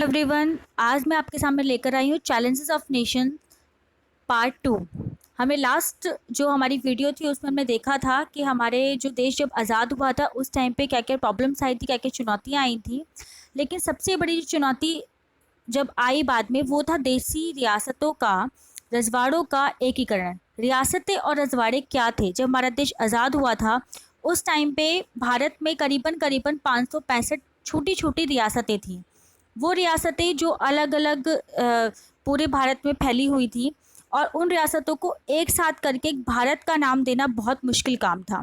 Everyone, आज मैं आपके सामने लेकर आई हूँ चैलेंजेस ऑफ नेशन पार्ट 2। हमें लास्ट जो हमारी वीडियो थी उसमें हमने देखा था कि हमारे जो देश जब आज़ाद हुआ था उस टाइम पे क्या क्या प्रॉब्लम्स आई थी, क्या क्या चुनौतियाँ आई थी। लेकिन सबसे बड़ी जो चुनौती जब आई बाद में वो था देसी रियासतों का, रजवाड़ों का एकीकरण। रियासतें और रजवाड़े क्या थे? जब हमारा देश आज़ाद हुआ था उस टाइम पे भारत में करीबन करीबन 565 छोटी छोटी रियासतें थीं। वो रियासतें जो अलग अलग पूरे भारत में फैली हुई थी, और उन रियासतों को एक साथ करके एक भारत का नाम देना बहुत मुश्किल काम था,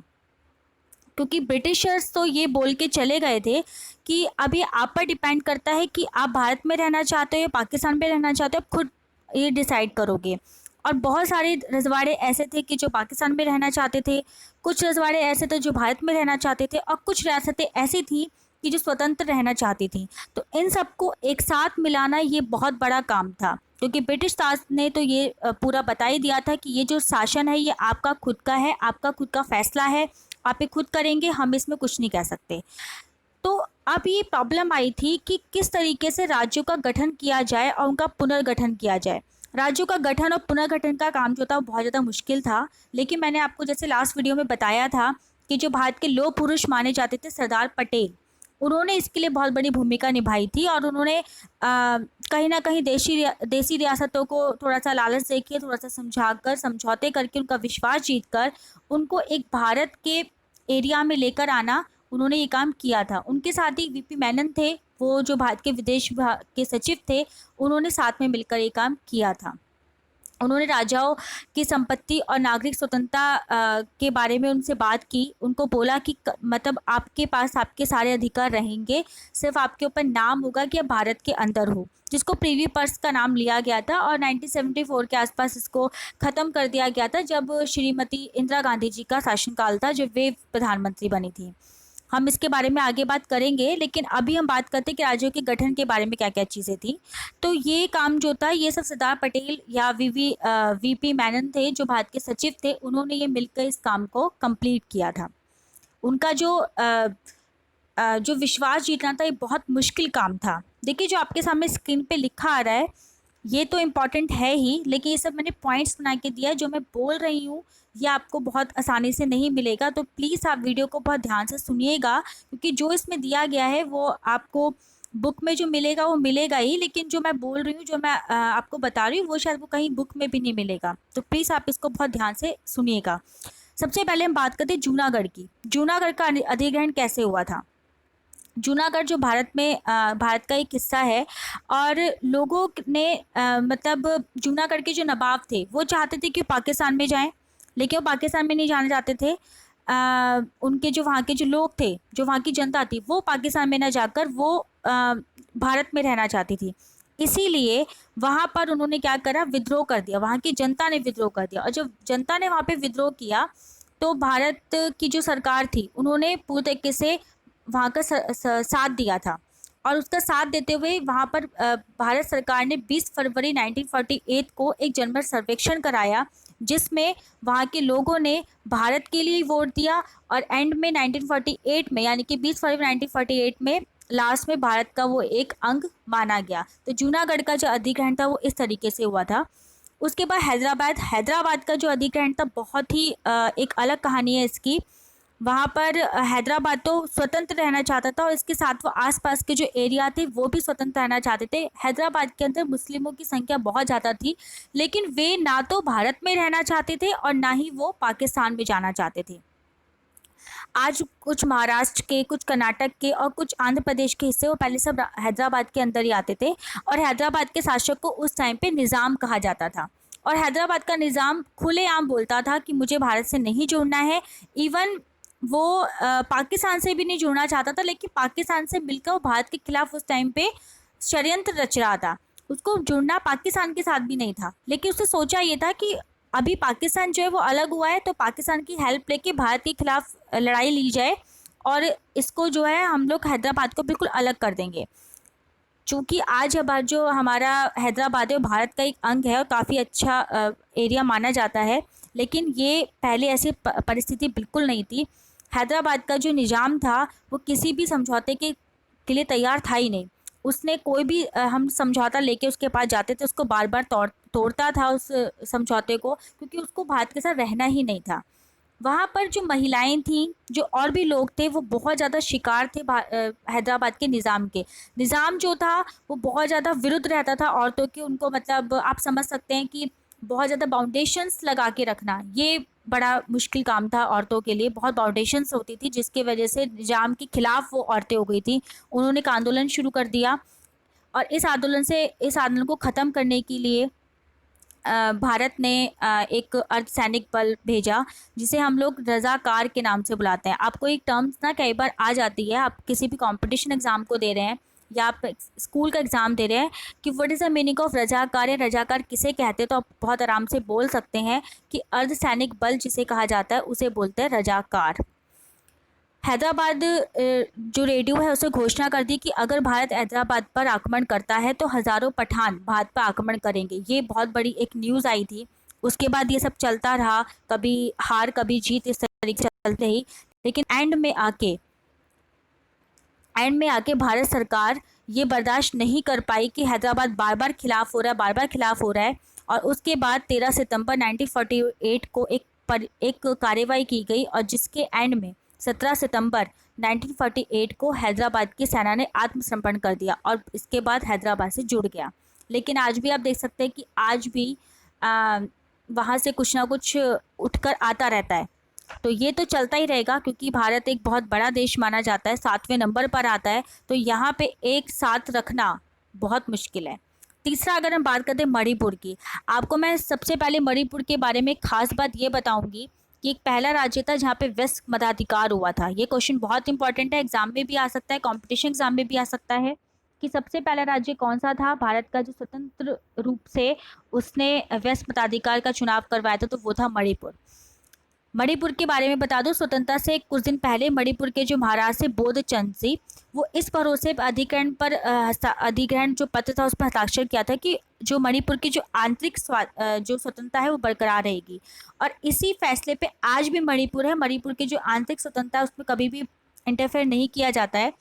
क्योंकि ब्रिटिशर्स तो ये बोल के चले गए थे कि अब ये आप पर डिपेंड करता है कि आप भारत में रहना चाहते हो या पाकिस्तान में रहना चाहते हो, आप खुद ये डिसाइड करोगे। और बहुत सारे रजवाड़े ऐसे थे कि जो पाकिस्तान में रहना चाहते थे, कुछ रजवाड़े ऐसे थे जो भारत में रहना चाहते थे, और कुछ रियासतें ऐसी थी कि जो स्वतंत्र रहना चाहती थी। तो इन सबको एक साथ मिलाना ये बहुत बड़ा काम था, क्योंकि ब्रिटिश ताज ने तो ये पूरा बता ही दिया था कि ये जो शासन है ये आपका खुद का है, आपका खुद का फैसला है, आप ये खुद करेंगे, हम इसमें कुछ नहीं कह सकते। तो अब ये प्रॉब्लम आई थी कि किस तरीके से राज्यों का गठन किया जाए और उनका पुनर्गठन किया जाए। राज्यों का गठन और पुनर्गठन का काम जो था वो बहुत ज़्यादा मुश्किल था, लेकिन मैंने आपको जैसे लास्ट वीडियो में बताया था कि जो भारत के लौह पुरुष माने जाते थे सरदार पटेल, उन्होंने इसके लिए बहुत बड़ी भूमिका निभाई थी। और उन्होंने कहीं ना कहीं देसी रियासतों को थोड़ा सा लालच देके, थोड़ा सा समझाकर, समझौते करके, उनका विश्वास जीतकर उनको एक भारत के एरिया में लेकर आना, उन्होंने ये काम किया था। उनके साथ ही वीपी मेनन थे, वो जो भारत के विदेश विभाग के सचिव थे, उन्होंने साथ में मिलकर ये काम किया था। उन्होंने राजाओं की संपत्ति और नागरिक स्वतंत्रता के बारे में उनसे बात की। उनको बोला कि मतलब आपके पास आपके सारे अधिकार रहेंगे, सिर्फ आपके ऊपर नाम होगा कि आप भारत के अंदर हो, जिसको प्रीवी पर्स का नाम लिया गया था। और 1974 के आसपास इसको ख़त्म कर दिया गया था, जब श्रीमती इंदिरा गांधी जी का शासनकाल था, जब वे प्रधानमंत्री बनी थी। हम इसके बारे में आगे बात करेंगे, लेकिन अभी हम बात करते हैं कि राज्यों के गठन के बारे में क्या क्या चीज़ें थी। तो ये काम जो था ये सब सरदार पटेल या वीपी मेनन थे, जो भारत के सचिव थे, उन्होंने ये मिलकर इस काम को कंप्लीट किया था। उनका जो विश्वास जीतना था ये बहुत मुश्किल काम था। देखिए, जो आपके सामने स्क्रीन पे लिखा आ रहा है ये तो इम्पॉर्टेंट है ही, लेकिन ये सब मैंने पॉइंट्स बना के दिया है। जो मैं बोल रही हूँ ये आपको बहुत आसानी से नहीं मिलेगा, तो प्लीज़ आप वीडियो को बहुत ध्यान से सुनिएगा, क्योंकि जो इसमें दिया गया है वो आपको बुक में जो मिलेगा वो मिलेगा ही, लेकिन जो मैं बोल रही हूँ, जो मैं आपको बता रही हूँ, वो शायद वो कहीं बुक में भी नहीं मिलेगा। तो प्लीज़ आप इसको बहुत ध्यान से सुनिएगा। सबसे पहले हम बात करते हैं जूनागढ़ की। जूनागढ़ का अधिग्रहण कैसे हुआ था? जूनागढ़ जो भारत का एक हिस्सा है, और लोगों ने मतलब जूनागढ़ के जो नवाब थे वो चाहते थे कि पाकिस्तान में जाएं, लेकिन वो पाकिस्तान में नहीं जाना चाहते थे। उनके जो वहाँ के जो लोग थे, जो वहाँ की जनता थी, वो पाकिस्तान में न जाकर वो भारत में रहना चाहती थी। इसीलिए वहाँ पर उन्होंने क्या करा, विद्रोह कर दिया। वहाँ की जनता ने विद्रोह कर दिया, और जब जनता ने वहाँ पे विद्रोह किया तो भारत की जो सरकार थी उन्होंने पूरी तरीके से वहाँ का साथ दिया था। और उसका साथ देते हुए वहाँ पर भारत सरकार ने 20 फरवरी 1948 को एक जनमत सर्वेक्षण कराया, जिसमें वहाँ के लोगों ने भारत के लिए वोट दिया। और एंड में 1948 में, यानी कि 20 फरवरी 1948 में लास्ट में भारत का वो एक अंग माना गया। तो जूनागढ़ का जो अधिग्रहण था वो इस तरीके से हुआ था। उसके बाद हैदराबाद का जो अधिग्रहण था, बहुत ही एक अलग कहानी है इसकी। वहाँ पर हैदराबाद तो स्वतंत्र रहना चाहता था, और इसके साथ वो आसपास के जो एरिया थे वो भी स्वतंत्र रहना चाहते थे। हैदराबाद के अंदर मुस्लिमों की संख्या बहुत ज़्यादा थी, लेकिन वे ना तो भारत में रहना चाहते थे और ना ही वो पाकिस्तान में जाना चाहते थे। आज कुछ महाराष्ट्र के, कुछ कर्नाटक के और कुछ आंध्र प्रदेश के हिस्से वो पहले सब हैदराबाद के अंदर ही आते थे, और हैदराबाद के शासक को उस टाइम पे निज़ाम कहा जाता था। और हैदराबाद का निज़ाम खुलेआम बोलता था कि मुझे भारत से नहीं जुड़ना है। इवन वो पाकिस्तान से भी नहीं जुड़ना चाहता था, लेकिन पाकिस्तान से मिलकर वो भारत के खिलाफ उस टाइम पे षड्यंत्र रच रहा था। उसको जुड़ना पाकिस्तान के साथ भी नहीं था, लेकिन उसने सोचा ये था कि अभी पाकिस्तान जो है वो अलग हुआ है, तो पाकिस्तान की हेल्प लेके भारत के खिलाफ लड़ाई ली जाए, और इसको जो है हम लोग हैदराबाद को बिल्कुल अलग कर देंगे। चूँकि आज जो हमारा हैदराबाद है वो भारत का एक अंग है और काफ़ी अच्छा एरिया माना जाता है, लेकिन ये पहले ऐसी परिस्थिति बिल्कुल नहीं थी। हैदराबाद का जो निज़ाम था वो किसी भी समझौते के लिए तैयार था ही नहीं। उसने कोई भी हम समझौता लेके उसके पास जाते थे, उसको बार बार तोड़ता था उस समझौते को, क्योंकि उसको भारत के साथ रहना ही नहीं था। वहाँ पर जो महिलाएं थीं, जो और भी लोग थे, वो बहुत ज़्यादा शिकार थे हैदराबाद के निज़ाम के। निज़ाम जो था वो बहुत ज़्यादा विरुद्ध रहता था औरतों के, उनको मतलब आप समझ सकते हैं कि बहुत ज़्यादा बाउंडेशंस लगा के रखना, ये बड़ा मुश्किल काम था औरतों के लिए। बहुत बाउंडेशंस होती थी जिसकी वजह से निज़ाम के खिलाफ वो औरतें हो गई थी। उन्होंने एक आंदोलन शुरू कर दिया, और इस आंदोलन को ख़त्म करने के लिए भारत ने एक अर्धसैनिक बल भेजा, जिसे हम लोग रज़ाकार के नाम से बुलाते हैं। आपको एक टर्म्स ना कई बार आ जाती है, आप किसी भी कंपटीशन एग्ज़ाम को दे रहे हैं या आप स्कूल का एग्ज़ाम दे रहे हैं कि what is the meaning of रज़ाकार, या रज़ाकार किसे कहते हैं, तो आप बहुत आराम से बोल सकते हैं कि अर्धसैनिक बल जिसे कहा जाता है उसे बोलते हैं रज़ाकार। हैदराबाद जो रेडियो है उसे घोषणा कर दी कि अगर भारत हैदराबाद पर आक्रमण करता है तो हज़ारों पठान भारत पर आक्रमण करेंगे। ये बहुत बड़ी एक न्यूज़ आई थी। उसके बाद ये सब चलता रहा, कभी हार कभी जीत, इस तरीके से चलते ही। लेकिन एंड में आके भारत सरकार ये बर्दाश्त नहीं कर पाई कि हैदराबाद बार बार खिलाफ हो रहा है, बार बार खिलाफ हो रहा है। और उसके बाद 13 सितंबर 1948 को एक कार्रवाई की गई, और जिसके एंड में 17 सितंबर 1948 को हैदराबाद की सेना ने आत्मसमर्पण कर दिया, और इसके बाद हैदराबाद से जुड़ गया। लेकिन आज भी आप देख सकते हैं कि आज भी वहाँ से कुछ ना कुछ उठकर आता रहता है। तो ये तो चलता ही रहेगा, क्योंकि भारत एक बहुत बड़ा देश माना जाता है, 7वें नंबर पर आता है, तो यहाँ पे एक साथ रखना बहुत मुश्किल है। तीसरा, अगर हम बात करते हैं मणिपुर की, आपको मैं सबसे पहले मणिपुर के बारे में खास बात ये बताऊंगी कि एक पहला राज्य था जहाँ पे वेस्ट मताधिकार हुआ था। ये क्वेश्चन बहुत इंपॉर्टेंट है, एग्जाम में भी आ सकता है, कॉम्पिटिशन एग्जाम में भी आ सकता है कि सबसे पहला राज्य कौन सा था भारत का जो स्वतंत्र रूप से उसने वेस्ट मताधिकार का चुनाव करवाया था, तो वो था मणिपुर। मणिपुर के बारे में बता दो, स्वतंत्रता से कुछ दिन पहले मणिपुर के जो महाराज थे बोधचंद जी, वो इस भरोसे अधिग्रहण पर अधिग्रहण जो पत्र था उस पर हस्ताक्षर किया था कि जो मणिपुर की जो आंतरिक जो स्वतंत्रता है वो बरकरार रहेगी। और इसी फैसले पे आज भी मणिपुर है, मणिपुर की जो आंतरिक स्वतंत्रता है उसमें कभी भी इंटरफेयर नहीं किया जाता है।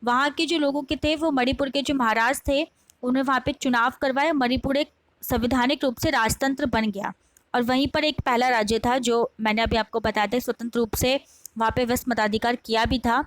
वहाँ के जो लोगों के थे, वो मणिपुर के जो महाराज थे, उन्हें वहाँ पे चुनाव करवाया, मणिपुर एक संवैधानिक रूप से राजतंत्र बन गया। और वहीं पर एक पहला राज्य था जो मैंने अभी आपको बताया था, स्वतंत्र रूप से वहाँ पे वेस्ट मताधिकार किया भी था।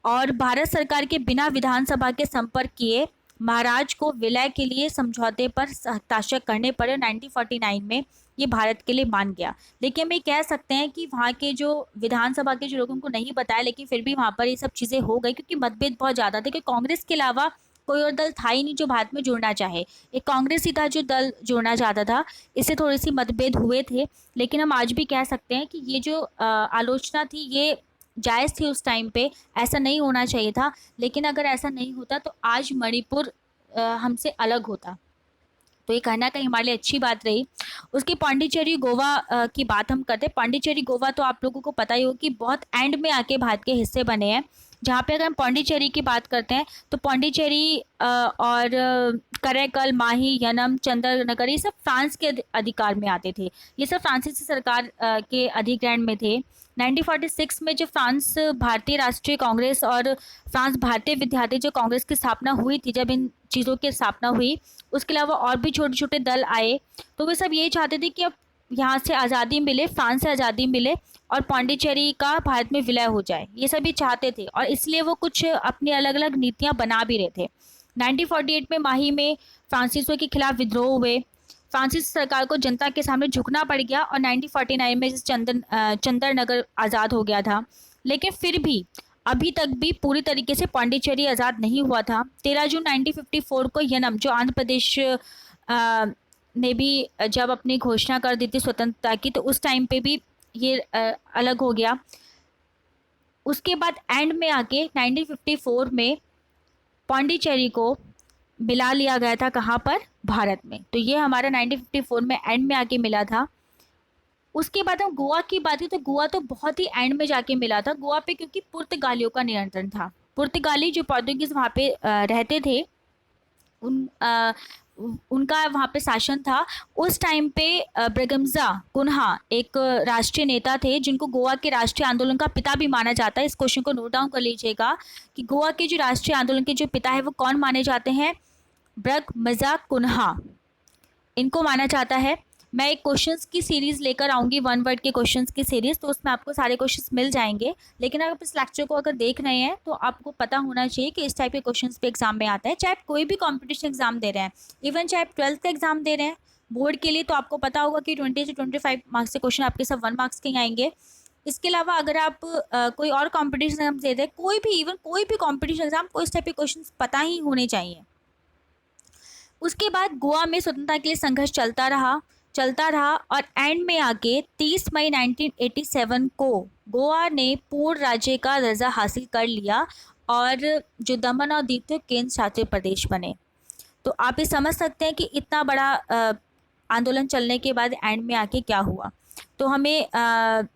और भारत सरकार के बिना विधानसभा के संपर्क किए महाराज को विलय के लिए समझौते पर हस्ताक्षर करने पड़े 1949 में। ये भारत के लिए मान गया। लेकिन हम ये कह सकते हैं कि वहाँ के जो विधानसभा के जो लोगों को नहीं बताया, लेकिन फिर भी वहाँ पर ये सब चीज़ें हो गई, क्योंकि मतभेद बहुत ज़्यादा थे, क्योंकि कांग्रेस के अलावा कोई और दल था ही नहीं जो भारत में जुड़ना चाहे। एक कांग्रेस ही था जो दल जुड़ना चाहता था। इससे थोड़ी सी मतभेद हुए थे, लेकिन हम आज भी कह सकते हैं कि ये जो आलोचना थी ये जायज़ थी उस टाइम पे, ऐसा नहीं होना चाहिए था। लेकिन अगर ऐसा नहीं होता तो आज मणिपुर हमसे अलग होता। तो ये कहीं ना कहीं हमारे लिए अच्छी बात रही। उसकी पांडिचेरी गोवा की बात हम करते हैं। पांडिचेरी गोवा तो आप लोगों को पता ही हो कि बहुत एंड में आके भारत के हिस्से बने हैं। जहाँ पे अगर हम पांडिचेरी की बात करते हैं तो पांडिचेरी और करैकल, माही, यनम, चंद्रनगर, ये सब फ्रांस के अधिकार में आते थे। ये सब फ्रांसीसी सरकार के अधिग्रहण में थे। 1946 में जो फ्रांस भारतीय राष्ट्रीय कांग्रेस और फ्रांस भारतीय विद्यार्थी जो कांग्रेस की स्थापना हुई थी, जब इन चीज़ों की स्थापना हुई, उसके अलावा और भी छोटे छोटे दल आए, तो वे सब यही चाहते थे कि अब यहाँ से आज़ादी मिले, फ्रांस से आज़ादी मिले और पांडिचेरी का भारत में विलय हो जाए। ये सभी चाहते थे, और इसलिए वो कुछ अपनी अलग अलग नीतियाँ बना भी रहे थे। 1948 में माही में फ्रांसीसियों के खिलाफ विद्रोह हुए। फ्रांसीसी सरकार को जनता के सामने झुकना पड़ गया, और 1949 में चंद्रनगर आज़ाद हो गया था। लेकिन फिर भी अभी तक भी पूरी तरीके से पांडिचेरी आज़ाद नहीं हुआ था। 13 जून 1954 को यनम, जो आंध्र प्रदेश ने भी जब अपनी घोषणा कर दी थी स्वतंत्रता की, तो उस टाइम पे भी ये अलग हो गया। उसके बाद एंड में आके 1954 में पांडिचेरी को मिला लिया गया था, कहाँ पर, भारत में। तो ये हमारा 1954 में एंड में आके मिला था। उसके बाद हम गोवा की बात की, तो गोवा तो बहुत ही एंड में जाके मिला था। गोवा पे क्योंकि पुर्तगालियों का नियंत्रण था। पुर्तगाली जो पोर्तुगीज वहाँ पे रहते थे, उन उनका वहाँ पे शासन था। उस टाइम पे ब्रगम्जा कुन्हा एक राष्ट्रीय नेता थे जिनको गोवा के राष्ट्रीय आंदोलन का पिता भी माना जाता है। इस क्वेश्चन को नोट डाउन कर लीजिएगा कि गोवा के जो राष्ट्रीय आंदोलन के जो पिता है वो कौन माने जाते हैं, ब्रगम्जा कुन्हा, इनको माना जाता है। मैं एक क्वेश्चंस की सीरीज़ लेकर आऊँगी, वन वर्ड के क्वेश्चंस की सीरीज़, तो उसमें आपको सारे क्वेश्चंस मिल जाएंगे। लेकिन अगर आप इस लेक्चर को अगर देख रहे हैं तो आपको पता होना चाहिए कि इस टाइप के क्वेश्चंस पे एग्जाम में आता है, चाहे आप कोई भी कॉम्पिटिशन एग्जाम दे रहे हैं, इवन चाहे आप 12th का एग्जाम दे रहे हैं बोर्ड के लिए, तो आपको पता होगा कि 20 से 25 मार्क्स के क्वेश्चन आपके सब 1 मार्क्स के ही आएंगे। इसके अलावा अगर आप कोई और कॉम्पिटिशन एग्जाम दे रहे हैं, कोई भी, इवन कोई भी कॉम्पिटिशन एग्जाम को इस टाइप के क्वेश्चन पता ही होने चाहिए। उसके बाद गोवा में स्वतंत्रता के लिए संघर्ष चलता रहा और एंड में आके 30 मई 1987 को गोवा ने पूर्ण राज्य का दर्जा हासिल कर लिया और जो दमन और दीव थे केंद्र शासित प्रदेश बने। तो आप ये समझ सकते हैं कि इतना बड़ा आंदोलन चलने के बाद एंड में आके क्या हुआ, तो हमें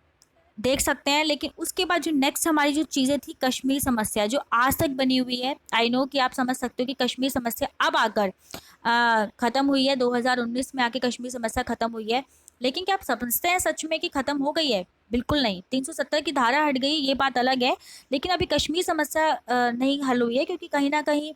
देख सकते हैं। लेकिन उसके बाद जो नेक्स्ट हमारी जो चीज़ें थी, कश्मीर समस्या जो आज तक बनी हुई है। आई नो कि आप समझ सकते हो कि कश्मीर समस्या अब आकर ख़त्म हुई है, 2019 में आके कश्मीर समस्या ख़त्म हुई है। लेकिन क्या आप समझते हैं सच में कि ख़त्म हो गई है? बिल्कुल नहीं। 370 की धारा हट गई, ये बात अलग है, लेकिन अभी कश्मीर समस्या नहीं हल हुई है, क्योंकि कहीं ना कहीं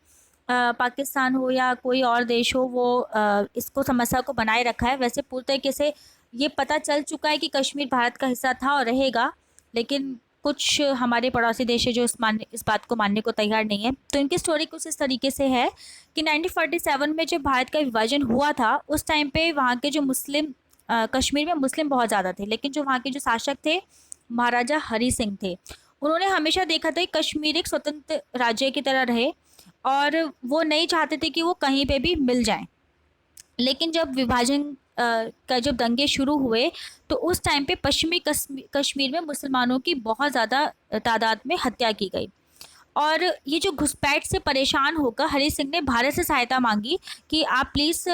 पाकिस्तान हो या कोई और देश हो, वो इसको समस्या को बनाए रखा है। वैसे पूरी तरीके से ये पता चल चुका है कि कश्मीर भारत का हिस्सा था और रहेगा, लेकिन कुछ हमारे पड़ोसी देश है जो इस बात को मानने को तैयार नहीं है। तो इनकी स्टोरी कुछ इस तरीके से है कि 1947 में जब भारत का विभाजन हुआ था, उस टाइम पे वहाँ के जो मुस्लिम कश्मीर में मुस्लिम बहुत ज़्यादा थे, लेकिन जो वहाँ के जो शासक थे महाराजा हरी सिंह थे, उन्होंने हमेशा देखा था कि कश्मीर एक स्वतंत्र राज्य की तरह रहे और वो नहीं चाहते थे कि वो कहीं पे भी मिल जाएं। लेकिन जब विभाजन का जब दंगे शुरू हुए तो उस टाइम पे पश्चिमी कश्मीर में मुसलमानों की बहुत ज़्यादा तादाद में हत्या की गई और ये जो घुसपैठ से परेशान होकर हरी सिंह ने भारत से सहायता मांगी कि आप प्लीज़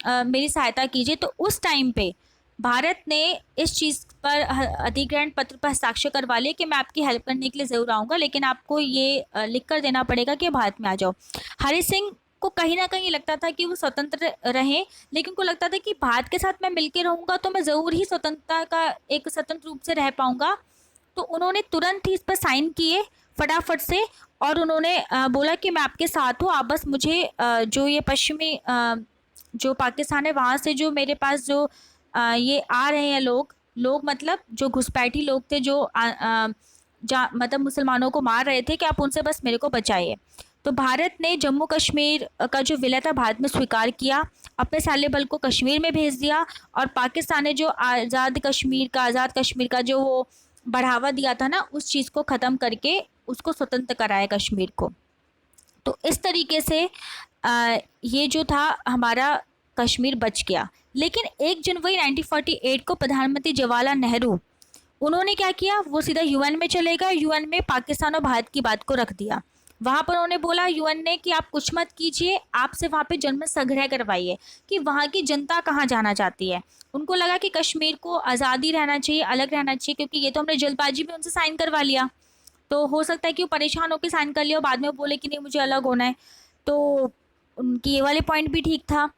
मेरी सहायता कीजिए। तो उस टाइम पे भारत ने इस चीज़ पर अधिग्रहण पत्र पर हस्ताक्षर करवा लिए कि मैं आपकी हेल्प करने के लिए ज़रूर आऊँगा, लेकिन आपको ये लिख कर देना पड़ेगा कि भारत में आ जाओ। हरी सिंह को कहीं ना कहीं लगता था कि वो स्वतंत्र रहें, लेकिन को लगता था कि भारत के साथ मैं मिलकर रहूँगा तो मैं ज़रूर ही स्वतंत्रता का एक स्वतंत्र रूप से रह पाऊँगा। तो उन्होंने तुरंत ही इस पर साइन किए फटाफट से और उन्होंने बोला कि मैं आपके साथ हूँ, आप बस मुझे जो ये पश्चिमी जो पाकिस्तान है वहाँ से जो मेरे पास जो ये आ रहे हैं लोग मतलब जो घुसपैठी लोग थे जो मतलब मुसलमानों को मार रहे थे, कि आप उनसे बस मेरे को बचाइए। तो भारत ने जम्मू कश्मीर का जो विलय था भारत में स्वीकार किया, अपने सैन्य बल को कश्मीर में भेज दिया और पाकिस्तान ने जो आज़ाद कश्मीर का जो वो बढ़ावा दिया था ना, उस चीज़ को ख़त्म करके उसको स्वतंत्र कराया कश्मीर को। तो इस तरीके से ये जो था हमारा कश्मीर बच गया। लेकिन 1 जनवरी 1948 को प्रधानमंत्री जवाहरलाल नेहरू, उन्होंने क्या किया, वो सीधा यूएन में चले गए। यूएन में पाकिस्तान और भारत की बात को रख दिया। वहाँ पर उन्होंने बोला यूएन ने कि आप कुछ मत कीजिए, आपसे वहाँ पे जनमत संग्रह करवाइए कि वहाँ की जनता कहाँ जाना चाहती है। उनको लगा कि कश्मीर को आज़ादी रहना चाहिए, अलग रहना चाहिए, क्योंकि ये तो हमने जल्दबाजी में उनसे साइन करवा लिया। तो हो सकता है कि वो परेशान होकर साइन कर लिया और बाद में वो बोले कि नहीं मुझे अलग होना है। तो उनकी ये वाले पॉइंट भी ठीक था।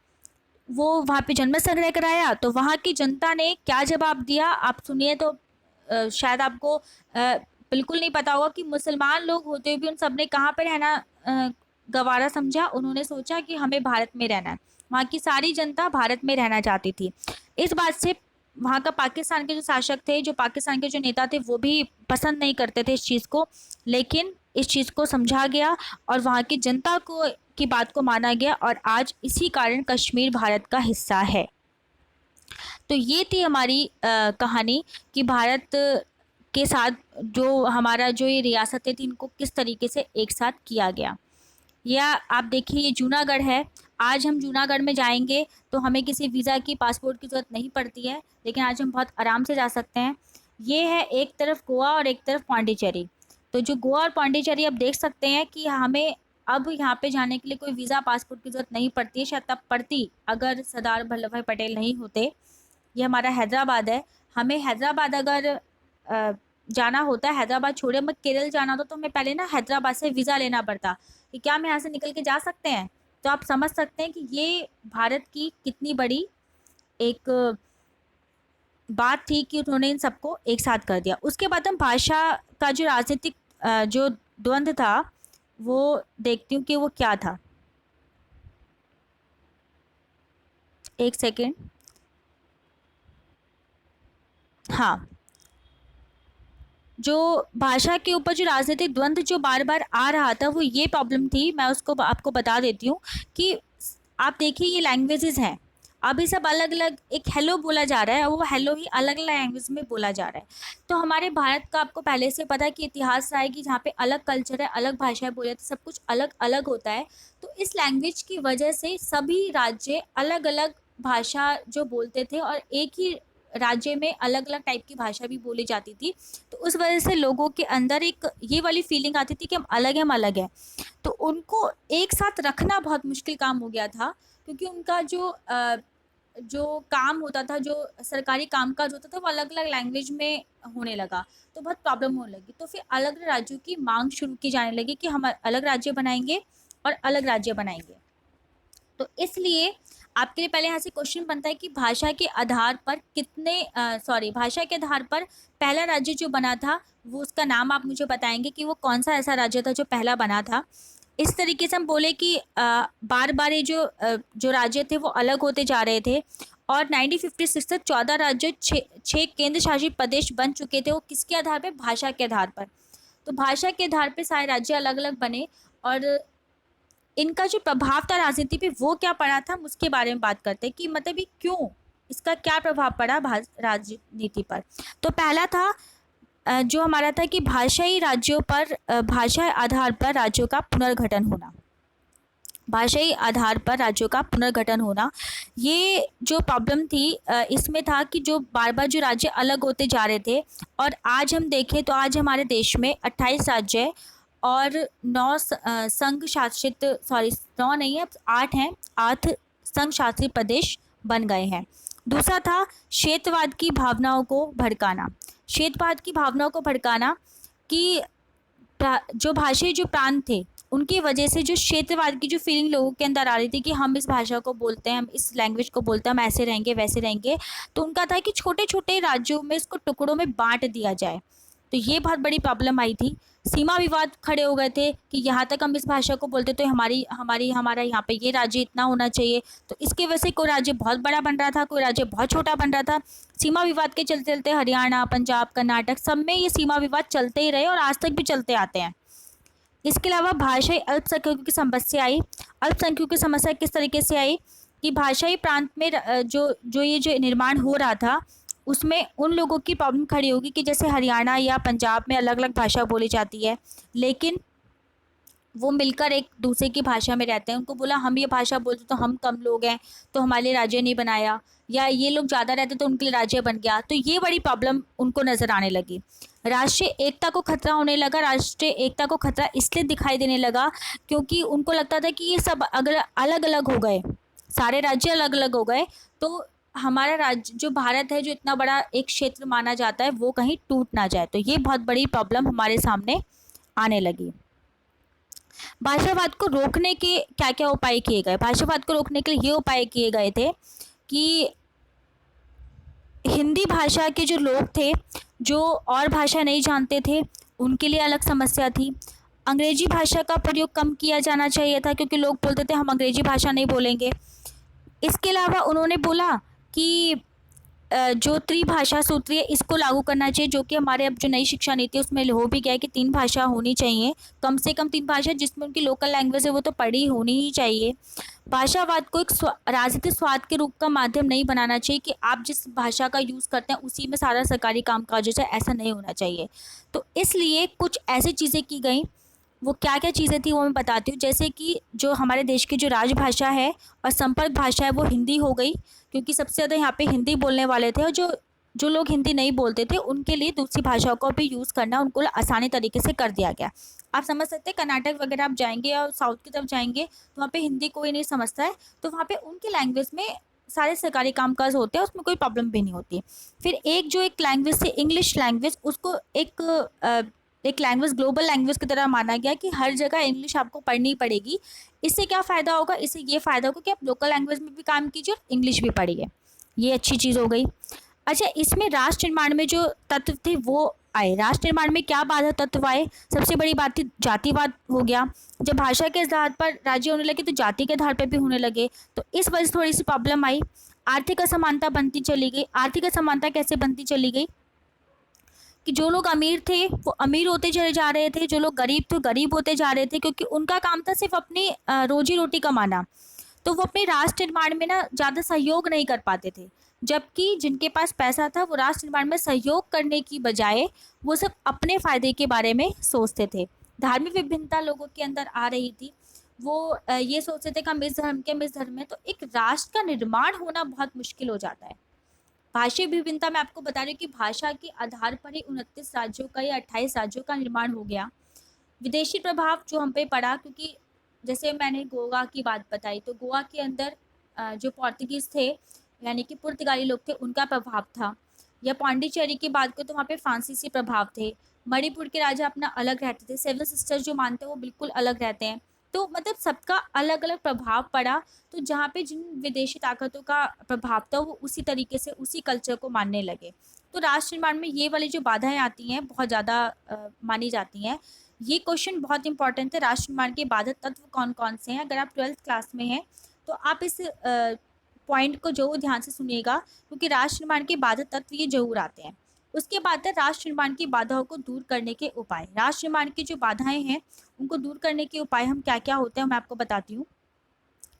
वो वहाँ पे जनमत संग्रह कराया तो वहाँ की जनता ने क्या जवाब दिया आप सुनिए। तो शायद आपको बिल्कुल नहीं पता होगा कि मुसलमान लोग होते हुए भी उन सब ने कहाँ पे रहना गवारा समझा। उन्होंने सोचा कि हमें भारत में रहना है। वहाँ की सारी जनता भारत में रहना चाहती थी। इस बात से वहाँ का पाकिस्तान के जो शासक थे, जो पाकिस्तान के जो नेता थे, वो भी पसंद नहीं करते थे इस चीज़ को, लेकिन इस चीज़ को समझा गया और वहाँ की जनता को की बात को माना गया और आज इसी कारण कश्मीर भारत का हिस्सा है। तो ये थी हमारी कहानी कि भारत के साथ जो हमारा जो ये रियासतें थी इनको किस तरीके से एक साथ किया गया। या आप देखिए ये जूनागढ़ है। आज हम जूनागढ़ में जाएंगे तो हमें किसी वीज़ा की पासपोर्ट की ज़रूरत नहीं पड़ती है, लेकिन आज हम बहुत आराम से जा सकते हैं। ये है एक तरफ गोवा और एक तरफ पांडिचेरी। तो जो गोवा और पांडिचेरी आप देख सकते हैं कि हमें अब यहाँ पे जाने के लिए कोई वीज़ा पासपोर्ट की ज़रूरत नहीं पड़ती है। शायद तब पड़ती अगर सरदार वल्लभ भाई पटेल नहीं होते। ये हमारा हैदराबाद है। हमें हैदराबाद अगर जाना होता है, हैदराबाद छोड़े हमें केरल जाना होता तो हमें पहले ना हैदराबाद से वीज़ा लेना पड़ता कि क्या हम यहाँ से निकल के जा सकते हैं। तो आप समझ सकते हैं कि ये भारत की कितनी बड़ी एक बात थी कि उन्होंने इन सबको एक साथ कर दिया। उसके बाद हम भाषा का जो राजनीतिक जो द्वंद्व था वो देखती हूँ कि वो क्या था। एक सेकेंड। हाँ, जो भाषा के ऊपर जो राजनीतिक द्वंद्व जो बार बार आ रहा था वो ये प्रॉब्लम थी, मैं उसको आपको बता देती हूँ कि आप देखिए ये लैंग्वेजेस हैं, अभी सब अलग अलग, एक हेलो बोला जा रहा है, वो हेलो ही अलग अलग लैंग्वेज में बोला जा रहा है। तो हमारे भारत का आपको पहले से पता है कि इतिहास रहा है कि जहाँ पे अलग कल्चर है, अलग भाषाएं बोले तो सब कुछ अलग अलग होता है। तो इस लैंग्वेज की वजह से सभी राज्य अलग अलग भाषा जो बोलते थे और एक ही राज्य में अलग अलग टाइप की भाषा भी बोली जाती थी। तो उस वजह से लोगों के अंदर एक ये वाली फीलिंग आती थी कि हम अलग हैं, हम अलग हैं। तो उनको एक साथ रखना बहुत मुश्किल काम हो गया था, क्योंकि उनका जो काम होता था, जो सरकारी कामकाज होता था, वो अलग अलग लैंग्वेज में होने लगा। तो बहुत प्रॉब्लम होने लगी। तो फिर अलग अलग राज्यों की मांग शुरू की जाने लगी कि हम अलग राज्य बनाएंगे और अलग राज्य बनाएंगे। तो इसलिए आपके लिए पहले यहाँ से क्वेश्चन बनता है कि भाषा के आधार पर भाषा के आधार पर पहला राज्य जो बना था वो उसका नाम आप मुझे बताएंगे कि वो कौन सा ऐसा राज्य था जो पहला बना था। इस तरीके से हम बोले कि बार बार ये जो राज्य थे वो अलग होते जा रहे थे, और 1956 तक 14 राज्य, छः केंद्र शासित प्रदेश बन चुके थे। वो किसके आधार पर? भाषा के आधार पर। तो भाषा के आधार पर सारे राज्य अलग अलग बने, और इनका जो प्रभाव था राजनीति पे वो क्या पड़ा था, हम उसके बारे में बात करते हैं कि मतलब ये क्यों, इसका क्या प्रभाव पड़ा राजनीति पर। तो पहला था जो हमारा था कि भाषाई राज्यों पर भाषा आधार पर राज्यों का पुनर्गठन होना। भाषाई आधार पर राज्यों का पुनर्गठन होना, ये जो प्रॉब्लम थी इसमें था कि जो बार बार जो राज्य अलग होते जा रहे थे, और आज हम देखें तो आज हमारे देश में 28 राज्य है और 9 संघ शासित, सॉरी 9 नहीं है, 8 हैं, 8 संघ शासित प्रदेश बन गए हैं। दूसरा था क्षेत्रवाद की भावनाओं को भड़काना। क्षेत्रवाद की भावनाओं को भड़काना कि जो भाषाई जो प्रांत थे उनकी वजह से जो क्षेत्रवाद की जो फीलिंग लोगों के अंदर आ रही थी कि हम इस भाषा को बोलते हैं, हम इस लैंग्वेज को बोलते हैं, हम ऐसे रहेंगे वैसे रहेंगे। तो उनका था कि छोटे छोटे राज्यों में इसको टुकड़ों में बांट दिया जाए। तो ये बहुत बड़ी प्रॉब्लम आई थी। सीमा विवाद खड़े हो गए थे कि यहाँ तक हम इस भाषा को बोलते तो हमारा यहाँ पे ये राज्य इतना होना चाहिए। तो इसकी वजह से कोई राज्य बहुत बड़ा बन रहा था, कोई राज्य बहुत छोटा बन रहा था। सीमा विवाद के चलते चलते हरियाणा, पंजाब, कर्नाटक सब में ये सीमा विवाद चलते ही रहे और आज तक भी चलते आते हैं। इसके अलावा भाषाई अल्पसंख्यकों की समस्या आई। अल्पसंख्यकों की समस्या किस तरीके से आई कि भाषाई प्रांत में जो निर्माण हो रहा था उसमें उन लोगों की प्रॉब्लम खड़ी होगी कि जैसे हरियाणा या पंजाब में अलग अलग भाषा बोली जाती है, लेकिन वो मिलकर एक दूसरे की भाषा में रहते हैं। उनको बोला हम ये भाषा बोलते तो हम कम लोग हैं तो हमारे लिए राज्य नहीं बनाया, या ये लोग ज़्यादा रहते तो उनके लिए राज्य बन गया। तो ये बड़ी प्रॉब्लम उनको नज़र आने लगी। राष्ट्रीय एकता को खतरा होने लगा। राष्ट्रीय एकता को खतरा इसलिए दिखाई देने लगा क्योंकि उनको लगता था कि ये सब अगर अलग अलग हो गए, सारे राज्य अलग अलग हो गए, तो हमारा राज्य जो भारत है, जो इतना बड़ा एक क्षेत्र माना जाता है, वो कहीं टूट ना जाए। तो ये बहुत बड़ी प्रॉब्लम हमारे सामने आने लगी। भाषावाद को रोकने के क्या क्या उपाय किए गए? भाषावाद को रोकने के लिए ये उपाय किए गए थे कि हिंदी भाषा के जो लोग थे, जो और भाषा नहीं जानते थे, उनके लिए अलग समस्या थी। अंग्रेजी भाषा का प्रयोग कम किया जाना चाहिए था क्योंकि लोग बोलते थे हम अंग्रेजी भाषा नहीं बोलेंगे। इसके अलावा उन्होंने बोला कि जो त्रिभाषा सूत्र है इसको लागू करना चाहिए, जो कि हमारे अब जो नई शिक्षा नीति है उसमें हो भी गया है कि 3 भाषा होनी चाहिए, कम से कम 3 भाषा, जिसमें उनकी लोकल लैंग्वेज है वो तो पढ़ी होनी ही चाहिए। भाषावाद को एक राजनीतिक स्वाद के रूप का माध्यम नहीं बनाना चाहिए कि आप जिस भाषा का यूज़ करते हैं उसी में सारा सरकारी कामकाज हो जाए, ऐसा नहीं होना चाहिए। तो इसलिए कुछ ऐसी चीज़ें की गई। वो क्या क्या चीज़ें थी वो मैं बताती हूँ। जैसे कि जो हमारे देश की जो राजभाषा है और संपर्क भाषा है वो हिंदी हो गई, क्योंकि सबसे ज़्यादा यहाँ पे हिंदी बोलने वाले थे, और जो लोग हिंदी नहीं बोलते थे उनके लिए दूसरी भाषाओं को भी यूज़ करना उनको आसानी तरीके से कर दिया गया। आप समझ सकते हैं कर्नाटक वगैरह आप जाएंगे और साउथ की तरफ जाएंगे तो वहाँ पे हिंदी कोई नहीं समझता है, तो वहाँ पे उनकी लैंग्वेज में सारे सरकारी कामकाज होते हैं, उसमें कोई प्रॉब्लम भी नहीं होती। फिर एक लैंग्वेज से इंग्लिश लैंग्वेज, उसको एक एक लैंग्वेज ग्लोबल लैंग्वेज की तरह माना गया कि हर जगह इंग्लिश आपको पढ़नी पड़ेगी। इससे क्या फ़ायदा होगा, इससे ये फ़ायदा होगा कि आप लोकल लैंग्वेज में भी काम कीजिए और इंग्लिश भी पढ़िए। ये अच्छी चीज़ हो गई। अच्छा, इसमें राष्ट्र निर्माण में जो तत्व थे वो आए। राष्ट्र निर्माण में क्या बाधक तत्व आए? सबसे बड़ी बात थी जातिवाद हो गया। जब भाषा के आधार पर राज्य होने लगे तो जाति के आधार पर भी होने लगे, तो इस वजह से थोड़ी सी प्रॉब्लम आई। आर्थिक असमानता बनती चली गई। आर्थिक असमानता कैसे बनती चली गई कि जो लोग अमीर थे वो अमीर होते चले जा रहे थे, जो लोग गरीब थे गरीब होते जा रहे थे, क्योंकि उनका काम था सिर्फ अपनी रोजी रोटी कमाना। तो वो अपने राष्ट्र निर्माण में ना ज़्यादा सहयोग नहीं कर पाते थे। जबकि जिनके पास पैसा था वो राष्ट्र निर्माण में सहयोग करने की बजाय वो सब अपने फ़ायदे के बारे में सोचते थे। धार्मिक विभिन्नता लोगों के अंदर आ रही थी। वो ये सोचते थे कि हम इस धर्म के, हम इस धर्म में, तो एक राष्ट्र का निर्माण होना बहुत मुश्किल हो जाता है। भाषाई विभिन्नता मैं आपको बता रही हूँ कि भाषा के आधार पर ही 29 राज्यों का या 28 राज्यों का निर्माण हो गया। विदेशी प्रभाव जो हम पे पड़ा, क्योंकि जैसे मैंने गोवा की बात बताई, तो गोवा के अंदर जो पोर्तुगीज़ थे यानी कि पुर्तगाली लोग थे, उनका प्रभाव था। या पौंडीचेरी की बात करें तो वहाँ पे फ्रांसीसी प्रभाव थे। मणिपुर के राजा अपना अलग रहते थे। सेवन सिस्टर्स जो मानते हैं वो बिल्कुल अलग रहते हैं। तो मतलब सबका अलग अलग प्रभाव पड़ा। तो जहाँ पे जिन विदेशी ताकतों का प्रभाव था वो उसी तरीके से उसी कल्चर को मानने लगे। तो राष्ट्र निर्माण में ये वाली जो बाधाएं आती हैं बहुत ज़्यादा मानी जाती हैं। ये क्वेश्चन बहुत इंपॉर्टेंट है, राष्ट्र निर्माण के बाधक तत्व कौन कौन से हैं। अगर आप 12th क्लास में हैं तो आप इस पॉइंट को जरूर ध्यान से सुनिएगा, क्योंकि राष्ट्र निर्माण के बाधक तत्व ये जरूर आते हैं। उसके बाद है राष्ट्र निर्माण की बाधाओं को दूर करने के उपाय। राष्ट्र निर्माण की जो बाधाएं हैं उनको दूर करने के उपाय हम क्या क्या होते हैं मैं आपको बताती हूँ।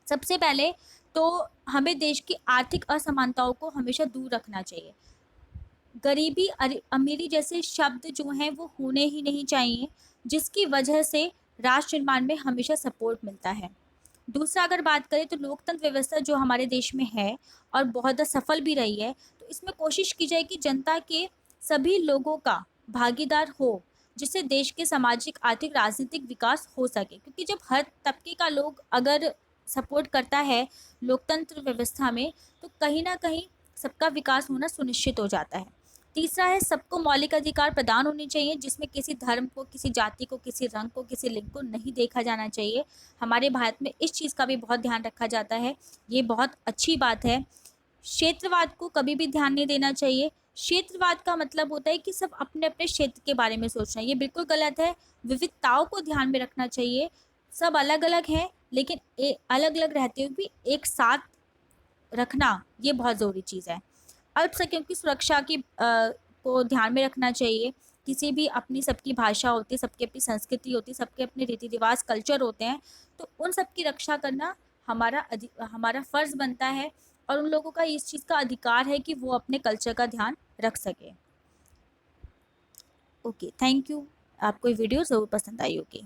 सबसे पहले तो हमें देश की आर्थिक असमानताओं को हमेशा दूर रखना चाहिए। गरीबी अमीरी जैसे शब्द जो हैं वो होने ही नहीं चाहिए, जिसकी वजह से राष्ट्र निर्माण में हमेशा सपोर्ट मिलता है। दूसरा अगर बात करें तो लोकतंत्र व्यवस्था जो हमारे देश में है और बहुत ज़्यादा सफल भी रही है, तो इसमें कोशिश की जाए कि जनता के सभी लोगों का भागीदार हो, जिससे देश के सामाजिक आर्थिक राजनीतिक विकास हो सके। क्योंकि जब हर तबके का लोग अगर सपोर्ट करता है लोकतंत्र व्यवस्था में, तो कहीं ना कहीं सबका विकास होना सुनिश्चित हो जाता है। तीसरा है सबको मौलिक अधिकार प्रदान होने चाहिए, जिसमें किसी धर्म को, किसी जाति को, किसी रंग को, किसी लिंग को नहीं देखा जाना चाहिए। हमारे भारत में इस चीज़ का भी बहुत ध्यान रखा जाता है, ये बहुत अच्छी बात है। क्षेत्रवाद को कभी भी ध्यान नहीं देना चाहिए। क्षेत्रवाद का मतलब होता है कि सब अपने अपने क्षेत्र के बारे में सोचना, ये बिल्कुल गलत है। विविधताओं को ध्यान में रखना चाहिए। सब अलग अलग हैं लेकिन अलग अलग रहते हुए भी एक साथ रखना ये बहुत ज़रूरी चीज़ है। अल्पसंख्यकों की सुरक्षा की को ध्यान में रखना चाहिए। किसी भी अपनी सबकी भाषा होती है, सबकी अपनी संस्कृति होती है, सबके अपने रीति रिवाज कल्चर होते हैं, तो उन सब की रक्षा करना हमारा फ़र्ज़ बनता है। और उन लोगों का इस चीज़ का अधिकार है कि वो अपने कल्चर का ध्यान रख सके। Okay, thank you. आपको ये वीडियो ज़रूर पसंद आई होगी।